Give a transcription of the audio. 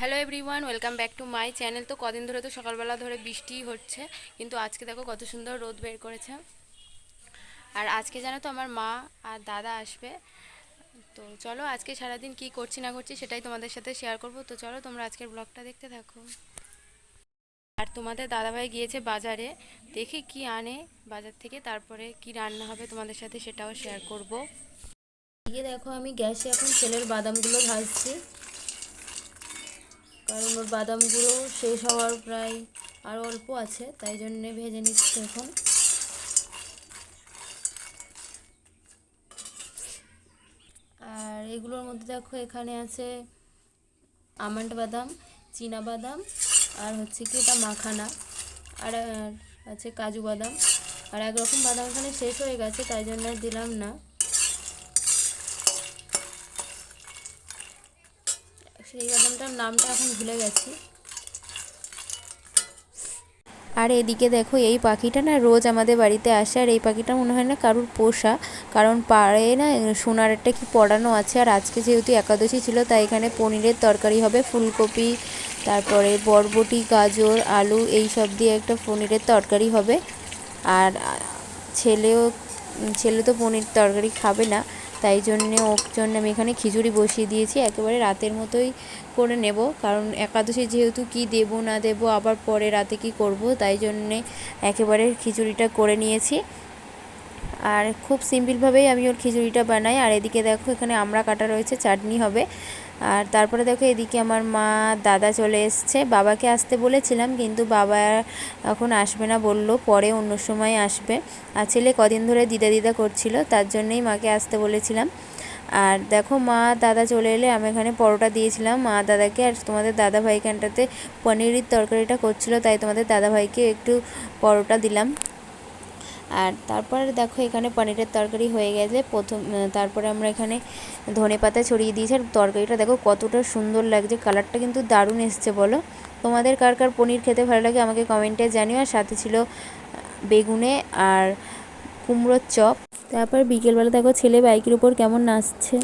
Hello everyone, welcome back to my channel. তো কদিন ধরে তো সকালবেলা ধরে বৃষ্টি হচ্ছে, কিন্তু আজকে দেখো কত সুন্দর রোদ বের করেছে। আর আজকে জানো তো আমার মা আর দাদা আসবে। তো চলো আজকে সারাদিন কি করছি না করছি সেটাই তোমাদের সাথে শেয়ার করব। তো চলো তোমরা আজকের ব্লগটা দেখতে থাকো। আর তোমাদের দাদাভাই গিয়েছে বাজারে, দেখি কি আনে বাজার থেকে, তারপরে কি রান্না হবে তোমাদের সাথে সেটাও শেয়ার করব। এদিকে দেখো আমি গ্যাসে এখন ছেলের বাদামগুলো ভাজছি, কারণ ওর বাদামগুলো শেষ হওয়ার প্রায় আরও অল্প আছে, তাই জন্যে ভেজে নিচ্ছি এখন। আর এগুলোর মধ্যে দেখো এখানে আছে আমন্ড বাদাম, চীনা বাদাম, আর হচ্ছে কি এটা মাখানা, আর আছে কাজু বাদাম। আর একরকম বাদাম এখানে শেষ হয়ে গেছে, তাই জন্য দিলাম না। সেই বাদামটার নামটা এখন ভুলে গেছি। আর এদিকে দেখো এই পাখিটা না রোজ আমাদের বাড়িতে আসে, আর এই পাখিটা মনে হয় না কারুর পোষা, কারণ পাড়ে না সোনার একটা কি পড়ানো আছে। আর আজকে যেহেতু একাদশী ছিল, তাই এখানে পনিরের তরকারি হবে, ফুলকপি, তারপরে বরবটি, গাজর, আলু এই সব দিয়ে একটা পনিরের তরকারি হবে। আর ছেলে তো পনির তরকারি খাবে না, তাই জন্যে ওর জন্য আমি এখানে খিচুড়ি বসিয়ে দিয়েছি, একেবারে রাতের মতোই করে নেব, কারণ একাদশী যেহেতু কি দেব না দেব আবার পরে রাতে কি করব, তাই জন্যে একেবারে খিচুড়িটা করে নিয়েছি। আর খুব সিম্পলভাবেই আমি ওর খিচুড়িটা বানাই। আর এদিকে দেখো এখানে আমড়া কাটা রয়েছে, চাটনি হবে। আর তারপরে দেখো এদিকে আমার মা দাদা চলে এসছে। বাবাকে আসতে বলেছিলাম, কিন্তু বাবা এখন আসবে না, বলল পরে অন্য সময় আসবে। আর ছেলে কদিন ধরে দিদা দিদা করছিল, তার জন্যই মাকে আসতে বলেছিলাম। আর দেখো মা দাদা চলে এলে আমি এখানে পরোটা দিয়েছিলাম মা দাদাকে, আর তোমাদের দাদা ভাইখানটাতে পনিরের তরকারিটা করছিল, তাই তোমাদের দাদা ভাইকে একটু পরোটা দিলাম। আর তারপরে দেখো এখানে পনিরের তরকারি হয়ে গেছে তারপরে আমরা এখানে ধনেপাতা ছড়িয়ে দিয়েছি। আর তরকারিটা দেখো কতটা সুন্দর লাগছে, কালারটা কিন্তু দারুণ এসছে। বলো তোমাদের কার কার পনির খেতে ভালো লাগে আমাকে কমেন্টে জানিও। আর সাথে ছিল বেগুনে আর কুমড়োর চপ। তারপর বিকেলবেলা দেখো ছেলে বাইকের উপর কেমন নাচছে।